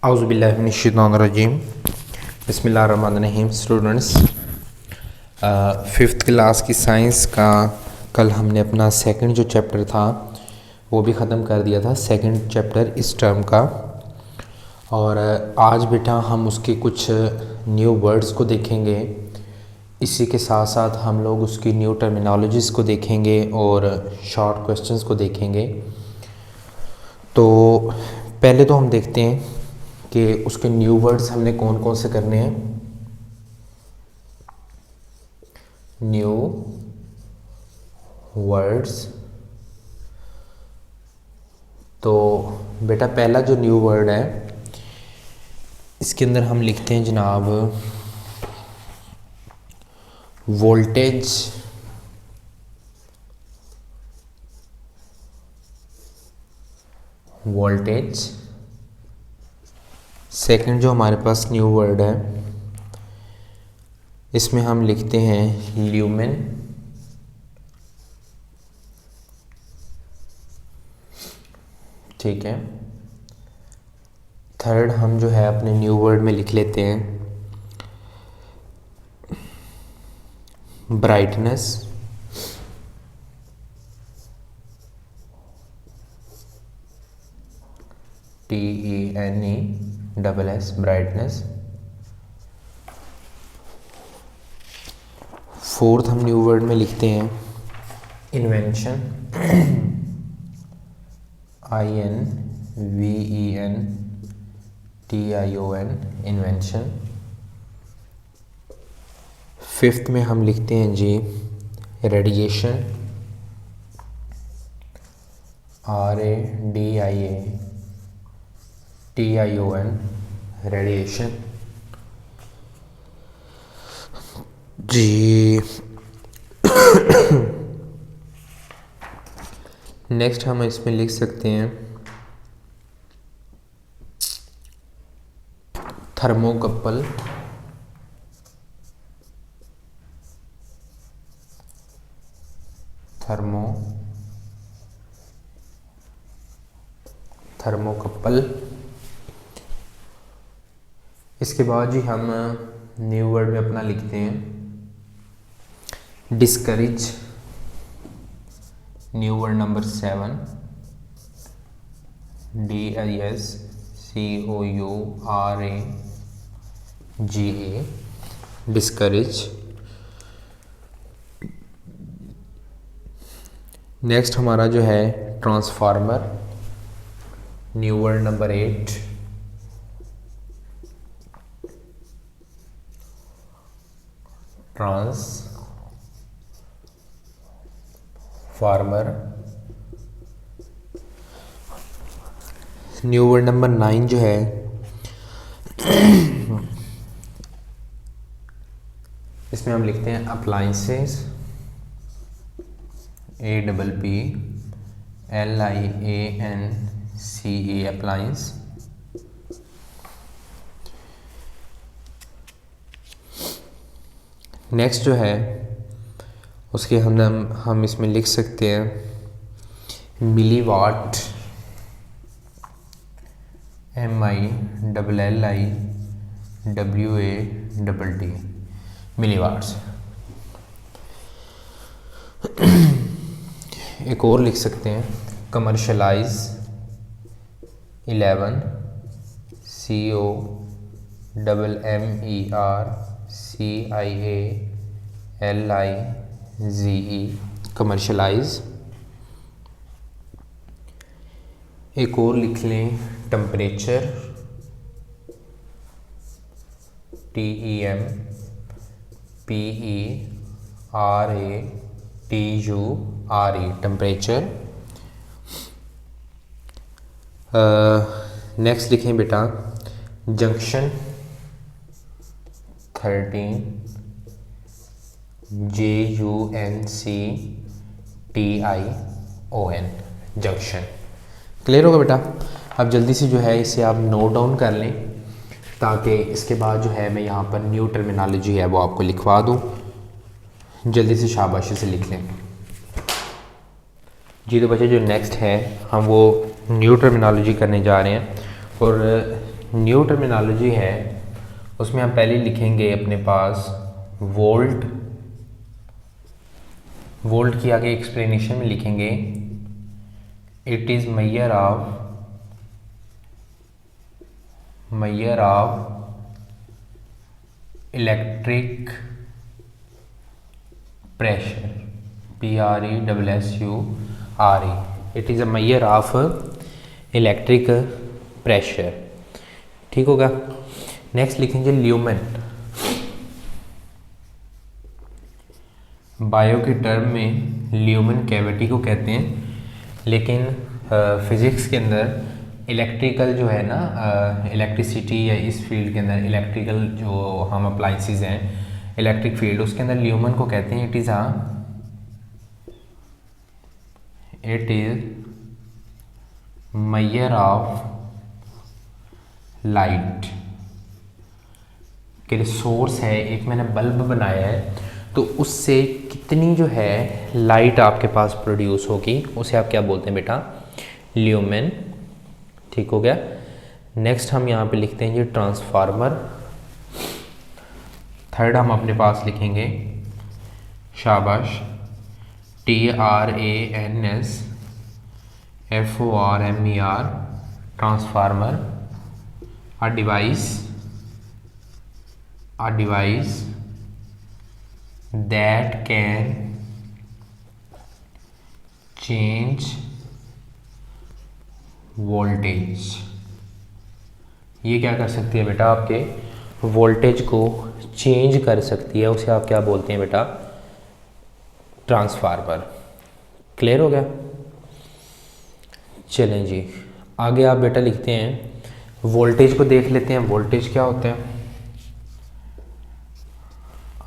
औज़ुबिल्लाहिमिनश्शैतानिर्रजीम बिस्मिल्लाहिर्रहमानिर्रहीम। Students, fifth class की science का कल हमने अपना सेकंड जो चैप्टर था वो भी ख़त्म कर दिया था, सेकंड चैप्टर इस टर्म का। और आज बेटा हम उसके कुछ न्यू वर्ड्स को देखेंगे, इसी के साथ साथ हम लोग उसकी न्यू टर्मिनोलॉजीज़ को देखेंगे और शॉर्ट क्वेश्चंस को देखेंगे। तो पहले तो हम देखते हैं कि उसके न्यू वर्ड्स हमने कौन कौन से करने हैं। न्यू वर्ड्स, तो बेटा पहला जो न्यू वर्ड है इसके अंदर हम लिखते हैं जनाब वोल्टेज। वोल्टेज सेकंड जो हमारे पास न्यू वर्ड है इसमें हम लिखते हैं ल्यूमेन। ठीक है। थर्ड हम जो है अपने न्यू वर्ड में लिख लेते हैं ब्राइटनेस। TENESS brightness. फोर्थ हम न्यू वर्ड में लिखते हैं इन्वेंशन। INVENTION invention. फिफ्थ में हम लिखते हैं जी रेडिएशन। RADIATION radiation. जी नेक्स्ट हम इसमें लिख सकते हैं थर्मोकपल। थर्मोकपल। इसके बाद जी हम न्यू वर्ड में अपना लिखते हैं discourage. New word number 7 DISCOURAGE discourage. Next हमारा जो है transformer. New word number 8 transformer. New word number 9 जो है इसमें हम लिखते हैं अप्लायंसेस। APPLIANCE appliance. नेक्स्ट जो है उसके हम इसमें लिख सकते हैं मिलीवाट। MILLIWATT मिलीवाट्स। एक और लिख सकते हैं कमर्शलाइज। 11 COMMERCIALIZE commercialise. एक और लिख लें टेम्परेचर। TEMPERATURE temperature. नेक्स्ट लिखें बेटा जंक्शन। 13 JUNCTION junction. क्लियर होगा बेटा। अब जल्दी से जो है इसे आप नोट डाउन कर लें ताकि इसके बाद जो है मैं यहाँ पर न्यू टर्मिनोलॉजी है वो आपको लिखवा दूँ। जल्दी से शाबाशी से लिख लें जी। तो बच्चे जो नेक्स्ट है हम वो न्यू टर्मिनोलॉजी करने जा रहे हैं और न्यू टर्मिनोलॉजी है उसमें हम पहले लिखेंगे अपने पास वोल्ट। वोल्ट की आगे एक्सप्लेनेशन में लिखेंगे it is measure of electric pressure, PRESSURE, it is a measure of electric pressure. ठीक होगा। नेक्स्ट लिखेंगे ल्यूमेन। बायो की टर्म में ल्यूमेन कैविटी को कहते हैं, लेकिन फिज़िक्स के अंदर इलेक्ट्रिकल जो है ना, इलेक्ट्रिसिटी या इस फील्ड के अंदर इलेक्ट्रिकल जो हम अप्लाइंसेस हैं, इलेक्ट्रिक फील्ड, उसके अंदर ल्यूमेन को कहते हैं it is measure of light. के सोर्स है, एक मैंने बल्ब बनाया है तो उससे कितनी जो है लाइट आपके पास प्रोड्यूस होगी, उसे आप क्या बोलते हैं बेटा, ल्यूमेन। ठीक हो गया। नेक्स्ट हम यहाँ पे लिखते हैं जी ट्रांसफार्मर। थर्ड हम अपने पास लिखेंगे शाबाश, TRANSFORMER, transformer, a device that can change voltage। ये क्या कर सकती है बेटा, आपके वोल्टेज को चेंज कर सकती है, उसे आप क्या बोलते हैं बेटा, ट्रांसफार्मर। क्लियर हो गया। चलें जी आगे आप बेटा लिखते हैं, वोल्टेज को देख लेते हैं। वोल्टेज क्या होता है,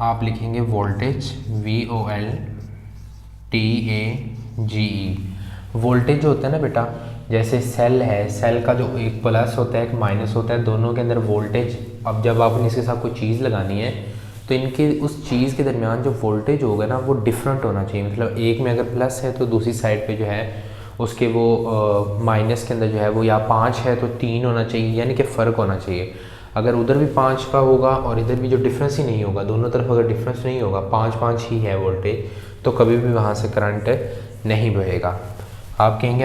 आप लिखेंगे वोल्टेज VOLTAGE। वोल्टेज जो होता है ना बेटा, जैसे सेल है, सेल का जो एक प्लस होता है एक माइनस होता है, दोनों के अंदर वोल्टेज, अब जब आपने इसके साथ कोई चीज़ लगानी है तो इनके उस चीज़ के दरमियान जो वोल्टेज होगा ना वो डिफरेंट होना चाहिए। मतलब एक में अगर प्लस है तो दूसरी साइड पे जो है उसके वो माइनस के अंदर जो है वो या 5 है तो 3 होना चाहिए, यानी कि फ़र्क होना चाहिए। अगर उधर भी 5 का होगा और इधर भी जो डिफरेंस ही नहीं होगा, दोनों तरफ अगर डिफरेंस नहीं होगा, 5-5 ही है वोल्टेज, तो कभी भी वहाँ से करंट नहीं बहेगा। आप कहेंगे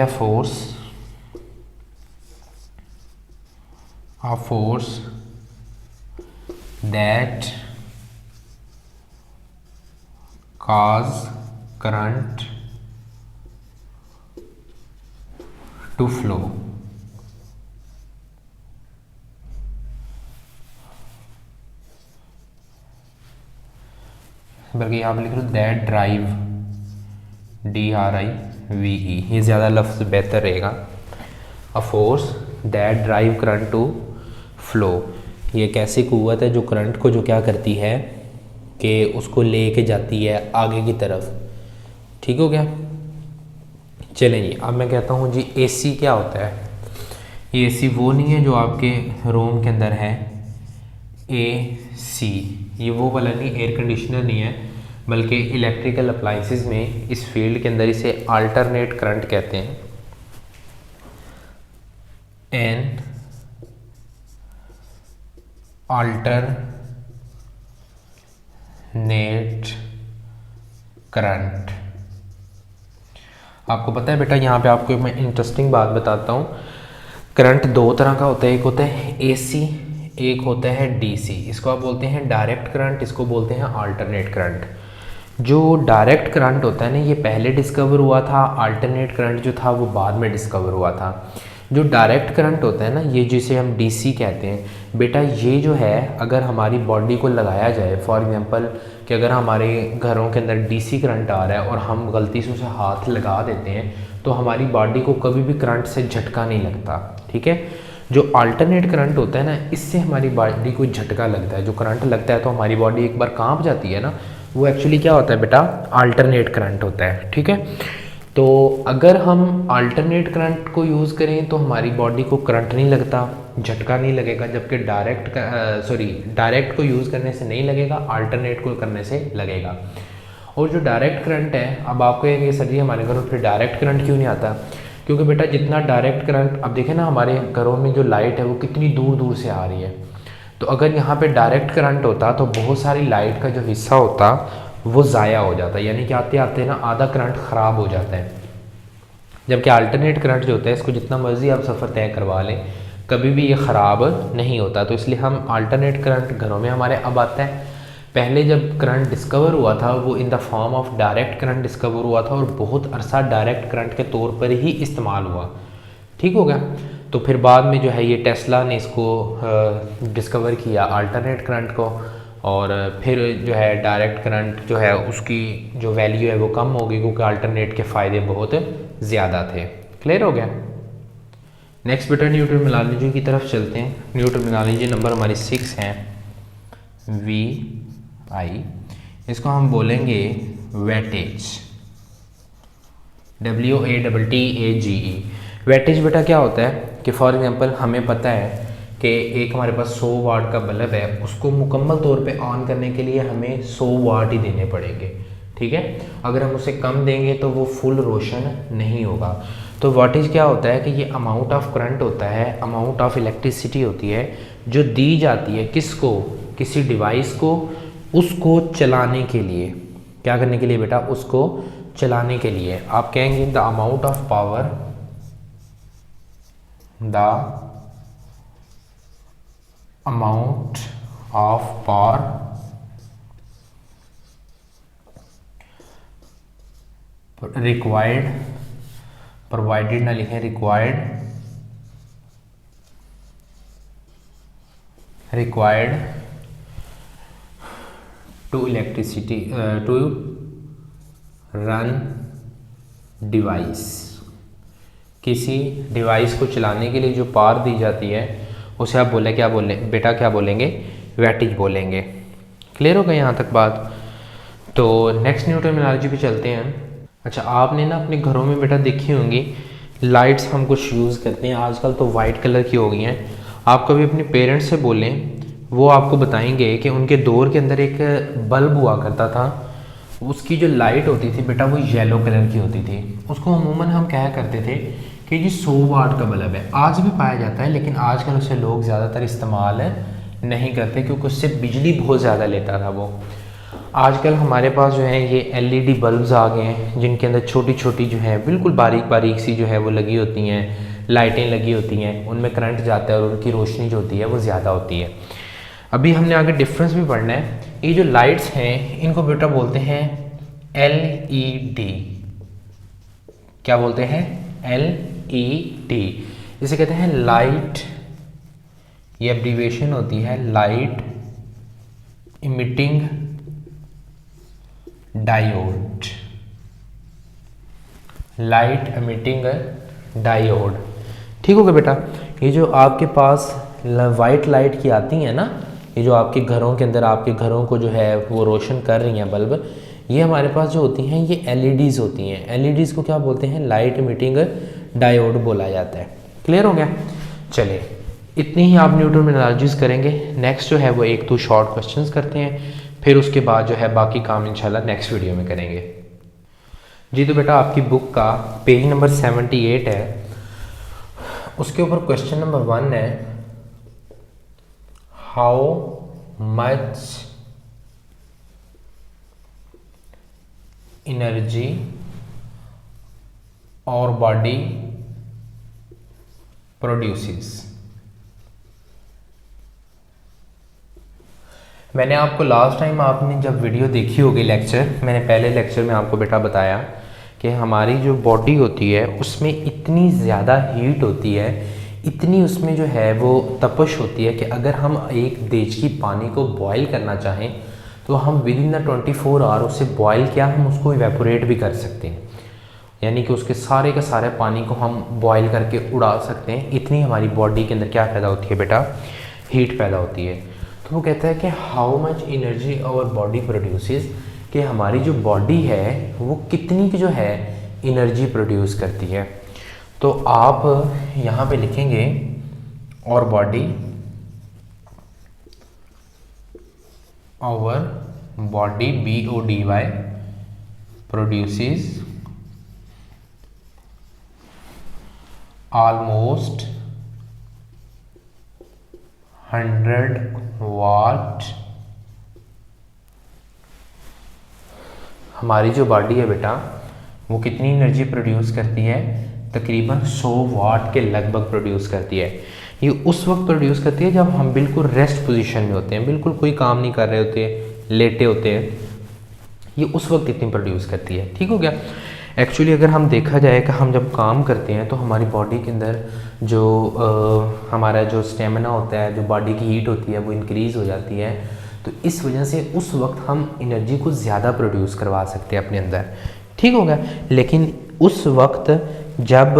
a force that cause current to flow। बल्कि यहाँ पर लिख लो दैट ड्राइव, DRIVE, ये ज़्यादा लफ्ज़ बेहतर रहेगा। A force that drive current to flow, ये एक ऐसी कुव्वत है जो करंट को जो क्या करती है कि उसको ले के जाती है आगे की तरफ। ठीक हो गया। चलें जी अब मैं कहता हूँ जी AC क्या होता है। ये AC वो नहीं है जो आपके रूम के अंदर है, AC ये वो वाला नहीं, एयर कंडीशनर नहीं है, बल्कि इलेक्ट्रिकल अप्लाइंसेस में इस फील्ड के अंदर इसे अल्टरनेट करंट कहते हैं। An alternate current. आपको पता है बेटा, यहाँ पे आपको मैं इंटरेस्टिंग बात बताता हूँ। करंट दो तरह का होता है, एक होता है AC, एक होता है DC। इसको आप बोलते हैं डायरेक्ट करंट, इसको बोलते हैं अल्टरनेट करंट। जो डायरेक्ट करंट होता है ना ये पहले डिस्कवर हुआ था, अल्टरनेट करंट जो था वो बाद में डिस्कवर हुआ था। जो डायरेक्ट करंट होता है ना, ये जिसे हम DC कहते हैं बेटा, ये जो है अगर हमारी बॉडी को लगाया जाए, फॉर एग्जांपल कि अगर हमारे घरों के अंदर DC करंट आ रहा है और हम गलती से उसे हाथ लगा देते हैं तो हमारी बॉडी को कभी भी करंट से झटका नहीं लगता। ठीक है। जो अल्टरनेट करंट होता है ना, इससे हमारी बॉडी को झटका लगता है। जो करंट लगता है तो हमारी बॉडी एक बार कांप जाती है ना, वो एक्चुअली क्या होता है बेटा, अल्टरनेट करंट होता है। ठीक है। तो अगर हम अल्टरनेट करंट को यूज़ करें तो हमारी बॉडी को करंट नहीं लगता, झटका नहीं लगेगा, जबकि डायरेक्ट को यूज़ करने से नहीं लगेगा, अल्टरनेट को करने से लगेगा। और जो डायरेक्ट करंट है, अब आपको ये सर जी हमारे घर में फिर डायरेक्ट करंट क्यों नहीं आता, क्योंकि बेटा जितना डायरेक्ट करंट, अब देखें ना हमारे घरों में जो लाइट है वो कितनी दूर दूर से आ रही है, तो अगर यहाँ पे डायरेक्ट करंट होता तो बहुत सारी लाइट का जो हिस्सा होता वो ज़ाया हो जाता, यानी कि आते आते ना आधा करंट ख़राब हो जाता है। जबकि अल्टरनेट करंट जो होता है इसको जितना मर्जी आप सफ़र तय करवा लें कभी भी ये ख़राब नहीं होता। तो इसलिए हम अल्टरनेट करंट घरों में हमारे अब आता है। पहले जब करंट डिस्कवर हुआ था वो in the form of direct current discover हुआ था और बहुत अरसा डायरेक्ट करंट के तौर पर ही इस्तेमाल हुआ, ठीक हो गया। तो फिर बाद में जो है ये टेस्ला ने इसको डिस्कवर किया अल्टरनेट करंट को, और फिर जो है डायरेक्ट करंट जो है उसकी जो वैल्यू है वो कम हो गई क्योंकि अल्टरनेट के फ़ायदे बहुत ज़्यादा थे। क्लियर हो गया। नेक्स्ट बेटा न्यू टर्मिनोलॉजी की तरफ चलते हैं। न्यू टर्मिनोलॉजी नंबर हमारी 6 है, वी आई, इसको हम बोलेंगे वेटेज, WATTAGE। वेटेज बेटा क्या होता है कि फॉर एग्जांपल हमें पता है कि एक हमारे पास 100 वाट का बल्ब है, उसको मुकम्मल तौर पे ऑन करने के लिए हमें 100 वाट ही देने पड़ेंगे, ठीक है। अगर हम उसे कम देंगे तो वो फुल रोशन नहीं होगा। तो वाटेज क्या होता है कि ये अमाउंट ऑफ करंट होता है, अमाउंट ऑफ इलेक्ट्रिसिटी होती है जो दी जाती है किसको, किसी डिवाइस को, उसको चलाने के लिए। क्या करने के लिए बेटा, उसको चलाने के लिए। आप कहेंगे the amount of power, the amount of power required, provided ना लिखें, required to electricity to run device. किसी डिवाइस को चलाने के लिए जो पावर दी जाती है उसे आप बोले क्या बोले बेटा, क्या बोलेंगे, वैटेज बोलेंगे। क्लियर हो गया यहाँ तक बात। तो नेक्स्ट न्यू टर्मिनोलॉजी पे चलते हैं। अच्छा, आपने ना अपने घरों में बेटा देखी होंगी लाइट्स हम कुछ यूज़ करते हैं, आजकल तो वाइट कलर की हो गई हैं। आप कभी अपने पेरेंट्स से बोलें, वो आपको बताएंगे कि उनके दौर के अंदर एक बल्ब हुआ करता था, उसकी जो लाइट होती थी बेटा वो येलो कलर की होती थी। उसको अमूमन हम कहा करते थे कि जी 100 वाट का बल्ब है। आज भी पाया जाता है लेकिन आजकल उसे लोग ज़्यादातर इस्तेमाल नहीं करते क्योंकि उससे बिजली बहुत ज़्यादा लेता था वो। आजकल हमारे पास जो है ये LED बल्ब्स आ गए हैं जिनके अंदर छोटी छोटी जो है बिल्कुल बारीक बारीक सी जो है वो लगी होती हैं, लाइटें लगी होती हैं, उनमें करंट जाता है और उनकी रोशनी जो होती है वो ज़्यादा होती है। अभी हमने आगे डिफरेंस भी पढ़ना है। ये जो लाइट्स हैं इनको बेटा बोलते हैं LED। क्या बोलते हैं, LED। इसे कहते हैं लाइट, ये एब्रीविएशन होती है light emitting diode, light emitting diode. ठीक हो गया बेटा। ये जो आपके पास वाइट लाइट की आती हैं ना, ये जो आपके घरों के अंदर आपके घरों को जो है वो रोशन कर रही हैं बल्ब, ये हमारे पास जो होती हैं ये LEDs होती हैं। LEDs को क्या बोलते हैं, लाइट इमिटिंग डायोड बोला जाता है। क्लियर हो गया। चलिए इतनी ही आप न्यू टर्मिनोलॉजीज करेंगे। नेक्स्ट जो है वो 1-2 शॉर्ट क्वेश्चंस करते हैं, फिर उसके बाद जो है बाकी काम इंशाल्लाह नेक्स्ट वीडियो में करेंगे। जी तो बेटा आपकी बुक का पेज नंबर 78 है, उसके ऊपर क्वेश्चन नंबर 1 है, हाउ मच एनर्जी और बॉडी प्रोड्यूसेस। मैंने आपको लास्ट टाइम आपने जब वीडियो देखी होगी लेक्चर, मैंने पहले लेक्चर में आपको बेटा बताया कि हमारी जो बॉडी होती है उसमें इतनी ज़्यादा हीट होती है, इतनी उसमें जो है वो तपश होती है कि अगर हम एक देचकी पानी को बॉयल करना चाहें तो हम विद इन द 24 आवर उसे बॉयल क्या हम उसको इवेपोरेट भी कर सकते हैं, यानी कि उसके सारे का सारे पानी को हम बॉयल करके उड़ा सकते हैं। इतनी हमारी बॉडी के अंदर क्या पैदा होती है बेटा, हीट पैदा होती है। तो वो कहता है कि how much energy our body produces, कि हमारी जो बॉडी है वो कितनी की जो है एनर्जी प्रोड्यूस करती है। तो आप यहाँ पे लिखेंगे और body, our body BODY produces almost 100 watt हमारी जो बॉडी है बेटा वो कितनी एनर्जी प्रोड्यूस करती है, तकरीबन 100 वाट के लगभग प्रोड्यूस करती है। ये उस वक्त प्रोड्यूस करती है जब हम बिल्कुल रेस्ट पोजीशन में होते हैं, बिल्कुल कोई काम नहीं कर रहे होते, लेटे होते हैं, ये उस वक्त इतनी प्रोड्यूस करती है। ठीक हो गया। एक्चुअली अगर हम देखा जाए कि हम जब काम करते हैं तो हमारी बॉडी के अंदर जो हमारा जो स्टेमिना होता है, जो बॉडी की हीट होती है वो इंक्रीज़ हो जाती है, तो इस वजह से उस वक्त हम एनर्जी को ज़्यादा प्रोड्यूस करवा सकते हैं अपने अंदर। ठीक हो गया। लेकिन उस वक्त जब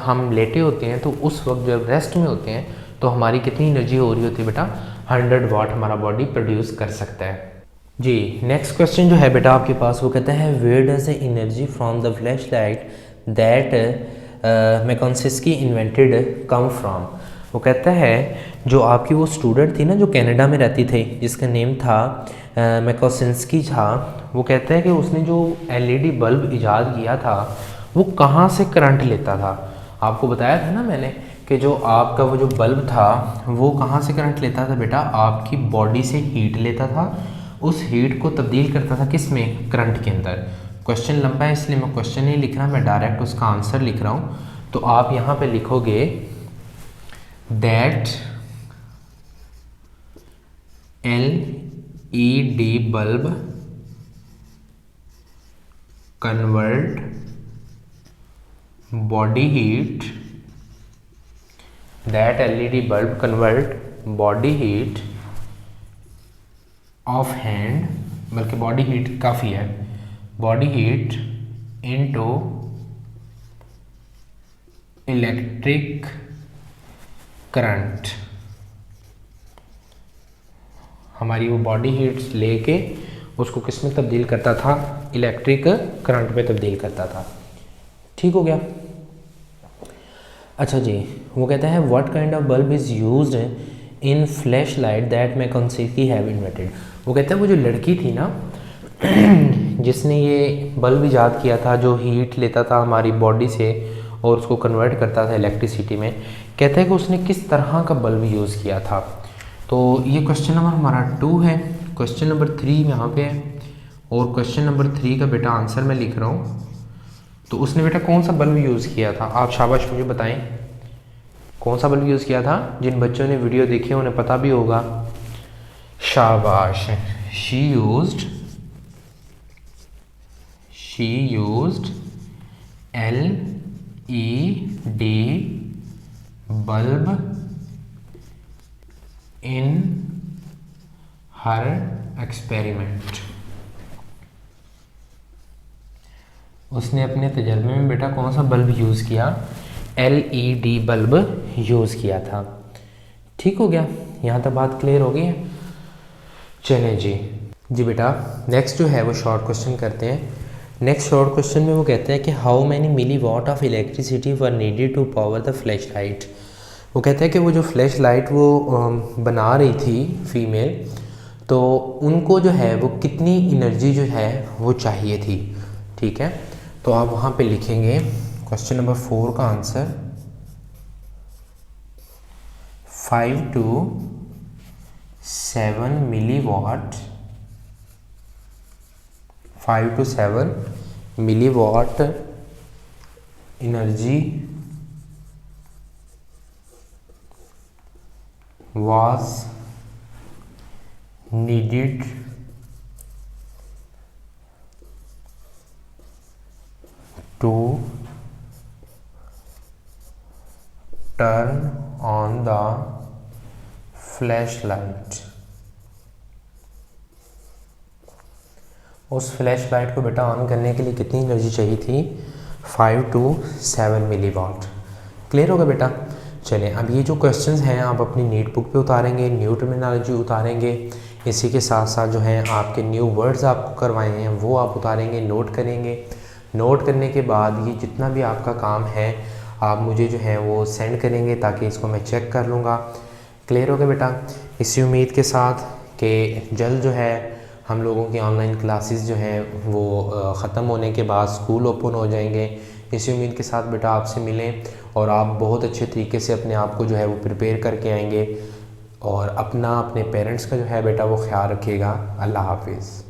हम लेटे होते हैं तो उस वक्त जब रेस्ट में होते हैं तो हमारी कितनी एनर्जी हो रही होती है बेटा, 100 वाट हमारा बॉडी प्रोड्यूस कर सकता है। जी नेक्स्ट क्वेश्चन जो है बेटा आपके पास वो कहता है where does the energy from the flash light that Makonski invented come from. वो कहता है जो आपकी वो स्टूडेंट थी ना जो कनाडा में रहती थी जिसका नेम था मैकोन्स्की था, वो कहता है कि उसने जो एलईडी बल्ब इजाद किया था वो कहाँ से करंट लेता था। आपको बताया था ना मैंने कि जो आपका वो जो बल्ब था वो कहाँ से करंट लेता था बेटा, आपकी बॉडी से हीट लेता था, उस हीट को तब्दील करता था किस में, करंट के अंदर। क्वेश्चन लंबा है इसलिए मैं क्वेश्चन नहीं लिख रहा, मैं डायरेक्ट उसका आंसर लिख रहा हूँ। तो आप यहाँ पे लिखोगे that LED bulb convert body heat, that LED bulb convert body heat of hand, बल्कि बॉडी हीट काफ़ी है, body heat into electric current. हमारी वो बॉडी हीट्स लेके उसको किस में तब्दील करता था, इलेक्ट्रिक करंट में तब्दील करता था। ठीक हो गया। अच्छा जी, वो कहता है what kind of bulb is used in flash light that Makonski have invented. वो कहता है वो जो लड़की थी ना जिसने ये बल्ब इजाद किया था जो हीट लेता था हमारी बॉडी से और उसको कन्वर्ट करता था इलेक्ट्रिसिटी में, कहता है कि उसने किस तरह का बल्ब यूज़ किया था। तो ये क्वेश्चन नंबर हमारा 2 है, क्वेश्चन नंबर 3 यहाँ पे है और क्वेश्चन नंबर 3 का बेटा आंसर मैं लिख रहा हूँ। तो उसने बेटा कौन सा बल्ब यूज़ किया था, आप शाबाश मुझे बताएं कौन सा बल्ब यूज़ किया था। जिन बच्चों ने वीडियो देखी है उन्हें पता भी होगा, शाबाश। She used LED bulb in her experiment. उसने अपने तजर्बे में बेटा कौन सा बल्ब यूज़ किया, LED बल्ब यूज़ किया था। ठीक हो गया, यहाँ तक बात क्लियर हो गई है। चलें जी बेटा नेक्स्ट जो है वो शॉर्ट क्वेश्चन करते हैं। नेक्स्ट शॉर्ट क्वेश्चन में वो कहते हैं कि how many milliwatt of electricity were needed to power the flash light. वो कहते हैं कि वो जो फ्लैश लाइट वो बना रही थी फीमेल, तो उनको जो है वो कितनी एनर्जी जो है वो चाहिए थी। ठीक है, तो आप वहाँ पे लिखेंगे क्वेश्चन नंबर 4 का answer 5 to 7 milliwatt, 5 to 7 milliwatt energy was needed to turn on the flashlight। उस फ्लैश लाइट को बेटा ऑन करने के लिए कितनी एनर्जी चाहिए थी, 5 to 7 मिलीवाट। क्लियर होगा बेटा। चलें अब ये जो क्वेश्चंस हैं आप अपनी नीट बुक पे उतारेंगे, न्यू टर्मिनोलॉजी उतारेंगे, इसी के साथ साथ जो हैं आपके न्यू वर्ड्स आपको करवाए हैं वो आप उतारेंगे, नोट करेंगे। नोट करने के बाद ये जितना भी आपका काम है आप मुझे जो है वो सेंड करेंगे ताकि इसको मैं चेक कर लूँगा। क्लियर हो गया बेटा। इसी उम्मीद के साथ कि जल्द जो है हम लोगों की ऑनलाइन क्लासेस जो हैं वो ख़त्म होने के बाद स्कूल ओपन हो जाएंगे, इसी उम्मीद के साथ बेटा आपसे मिलें और आप बहुत अच्छे तरीके से अपने आप को जो है वो प्रिपेयर करके आएंगे और अपने पेरेंट्स का जो है बेटा वो ख्याल रखिएगा। अल्लाह हाफिज़।